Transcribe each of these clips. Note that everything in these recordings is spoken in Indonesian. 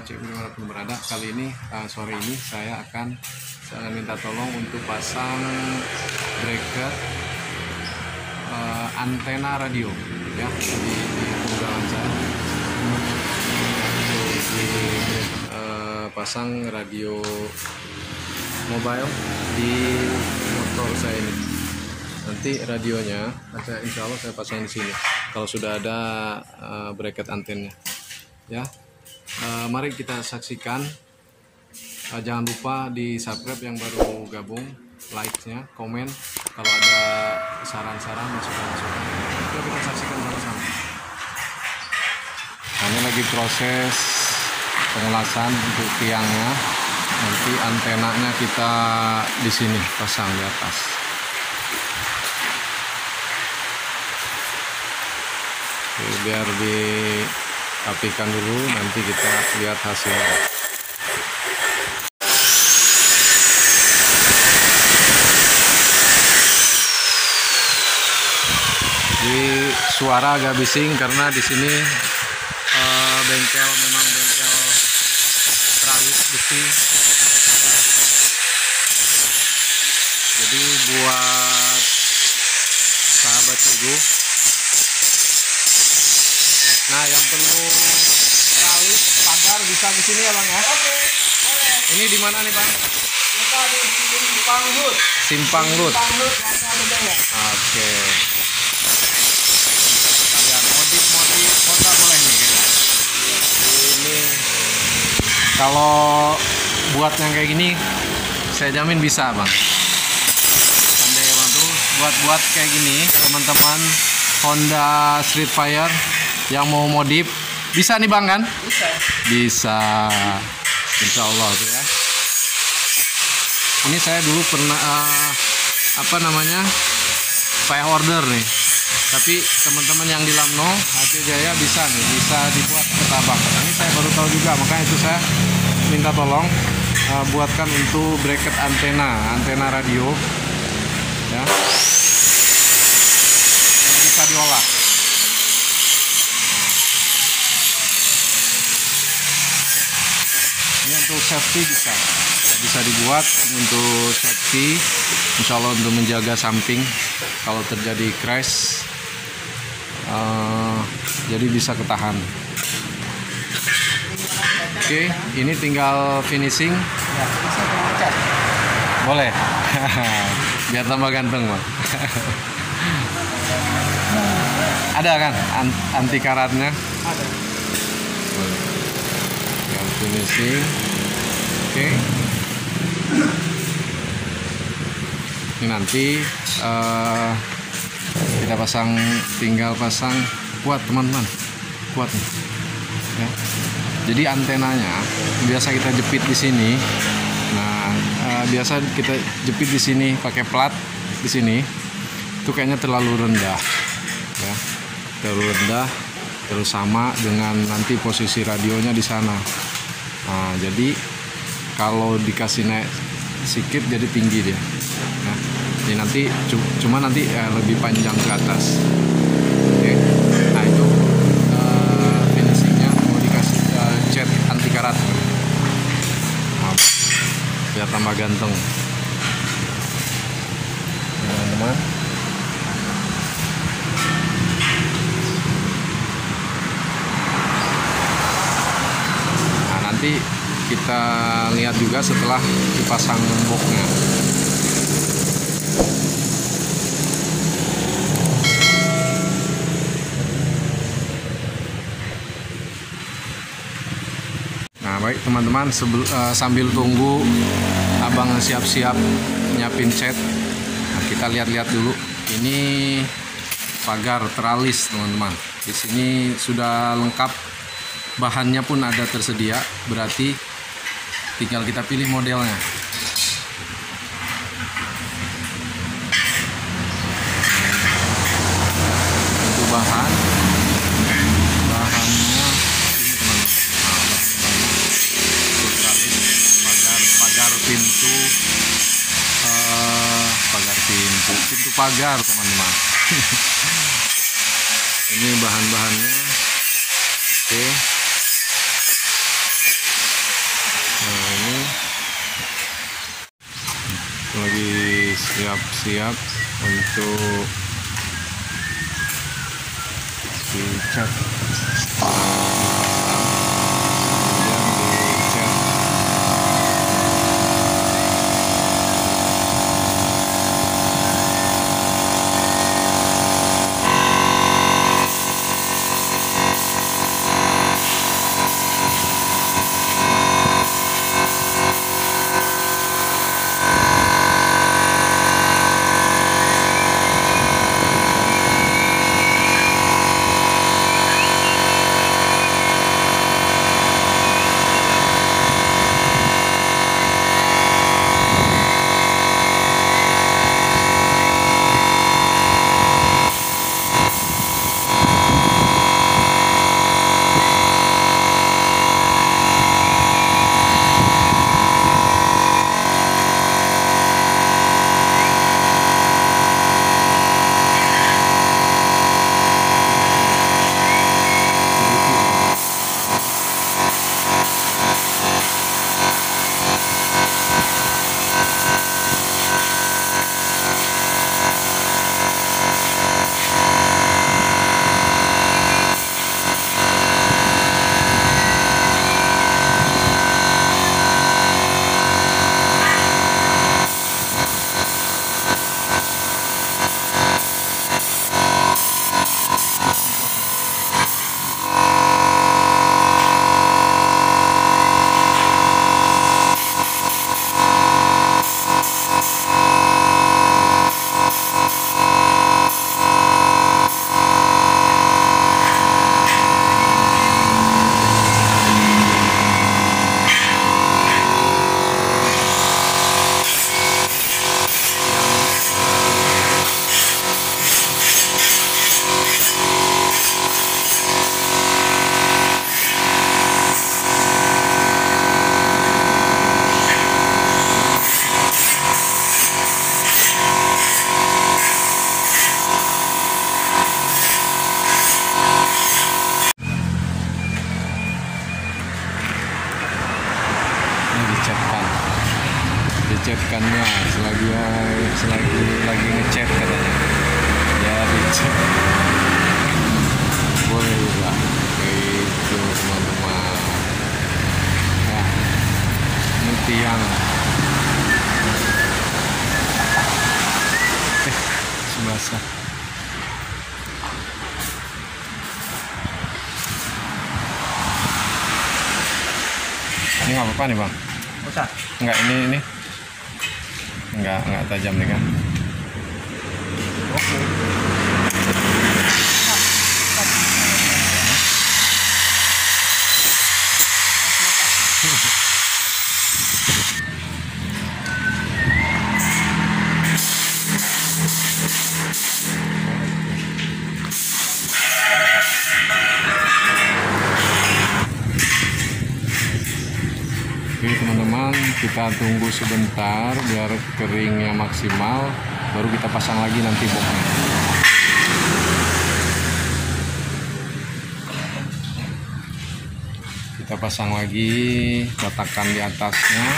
sahabat CU dimanapun berada. Kali ini sore ini saya akan minta tolong untuk pasang bracket antena radio ya di tunggangan saya. Pasang radio mobile di motor saya ini. Nanti radionya insya Allah saya pasang di sini kalau sudah ada bracket antennya ya. Mari kita saksikan. Jangan lupa di subscribe yang baru gabung, like-nya, komen kalau ada saran-saran, masukan-masukan. Yuk kita saksikan sama-sama. Ini lagi proses pengelasan untuk tiangnya. Nanti antenanya kita di sini pasang di atas. Oke, biar dirapikan dulu, nanti kita lihat hasilnya. Jadi suara agak bising karena di sini bengkel memang bengkel teralis besi. Jadi buat sahabat CU, nah yang perlu teralis pagar bisa di sini ya Bang ya. Oke, boleh. Ini di mana nih Bang? Kita di Simpang Lut. Simpang Lut. Simpang Lut Rasa Bedaya. Oke. Kalian modif kota boleh nih kayaknya. Ini kalau buat yang kayak gini saya jamin bisa Bang. Pandai ya Bang tuh buat kayak gini teman-teman Honda Street Fire yang mau modif bisa nih Bang kan? Bisa. Insya Allah tuh ya. Ini saya dulu pernah pay order nih. Tapi teman-teman yang di Lamno, Aceh Jaya bisa dibuat ketabak. Ini saya baru tahu juga, makanya itu saya minta tolong buatkan untuk bracket antena radio ya. Yang bisa diolah. Ini untuk safety bisa dibuat untuk safety, insya Allah untuk menjaga samping kalau terjadi crash, jadi bisa ketahan. Oke, ini tinggal finishing. Boleh, biar tambah ganteng Bang. Ada kan anti karatnya? Ada. Tinggal finishing. Oke. Ini nanti kita tinggal pasang kuat teman-teman, kuat nih. Ya. Jadi antenanya biasa kita jepit di sini. Nah, biasa kita jepit di sini pakai plat di sini. Itu kayaknya terlalu rendah, ya. Terlalu rendah, terus sama dengan nanti posisi radionya di sana. Nah, jadi kalau dikasih naik sedikit jadi tinggi dia. Nah, ini nanti cuma nanti lebih panjang ke atas. Oke. Nah, itu finishingnya mau dikasih cat anti karat. Nah, biar tambah ganteng. Teman-teman. Nah, nanti kita lihat juga setelah dipasang boxnya. Nah baik teman-teman, sambil tunggu abang siap-siap nyiapin cat, nah, kita lihat-lihat dulu. Ini pagar teralis teman-teman. Di sini sudah lengkap, bahannya pun ada tersedia, berarti tinggal kita pilih modelnya. Untuk bahannya ini teman-teman. Pagar pintu pagar teman-teman. Ini bahan-bahannya. Oke. siap-siap untuk dicat. Kemudian dicat. Dicatkannya selagi lagi ngecat katanya ya, dicat boleh juga itu teman-teman ya. Ini tiang basah. Ini nggak apa-apa nih bang? Usah. Enggak, ini enggak tajam nih kan? Oke. Oke teman-teman, kita tunggu sebentar biar keringnya maksimal, baru kita pasang lagi nanti boxnya. Kita pasang lagi cetakan di atasnya,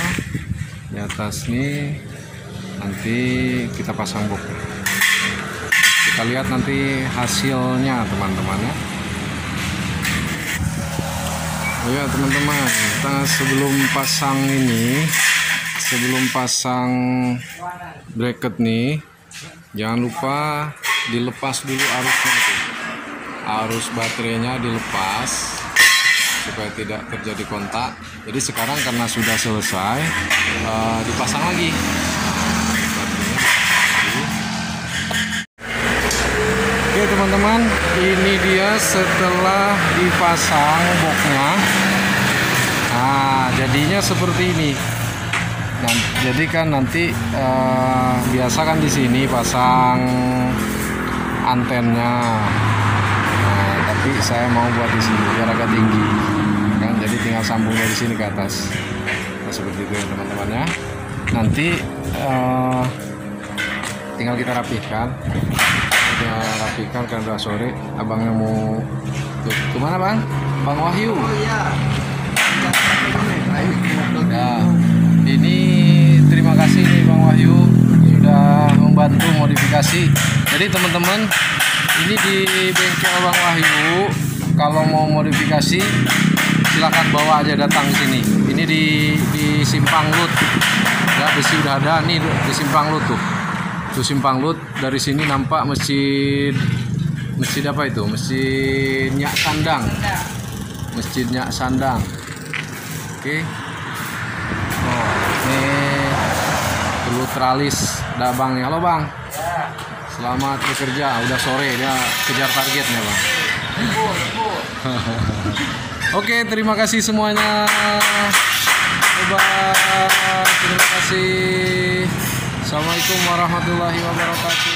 di atas nih, nanti kita pasang box. Kita lihat nanti hasilnya teman-teman ya. Oh ya teman-teman, kita sebelum pasang bracket nih, jangan lupa dilepas dulu arusnya tuh. Arus baterainya dilepas supaya tidak terjadi kontak. Jadi sekarang karena sudah selesai, dipasang lagi. Oke teman-teman, ini dia setelah dipasang boxnya. Nah, jadinya seperti ini. Nah, jadi kan nanti biasa kan di sini pasang antennya. Nah, tapi saya mau buat di sini biar agak tinggi. Kan, jadi tinggal sambung dari sini ke atas. Nah, seperti itu ya teman-teman ya. Nanti tinggal kita rapihkan. Udah rapikan kan udah sore. Abangnya mau kemana bang? Bang Wahyu. Oh iya. Ya, ini terima kasih nih Bang Wahyu sudah modifikasi. Jadi teman-teman, ini di bengkel Bang Wahyu, kalau mau modifikasi silakan bawa aja, datang ke sini. Ini di Simpang Lut. Ya, besi udah ada nih di Simpang Lut tuh. Tuh Simpang Lut, dari sini nampak masjid apa itu? Masjid Nyak Sandang. Masjid Nyak Sandang. Oke. Oh, ini perlu teralis ada Bang nih. Halo Bang. Selamat bekerja. Udah sore, dia kejar targetnya Bang. Oke, terima kasih semuanya. Bye. Terima kasih. Assalamualaikum warahmatullahi wabarakatuh.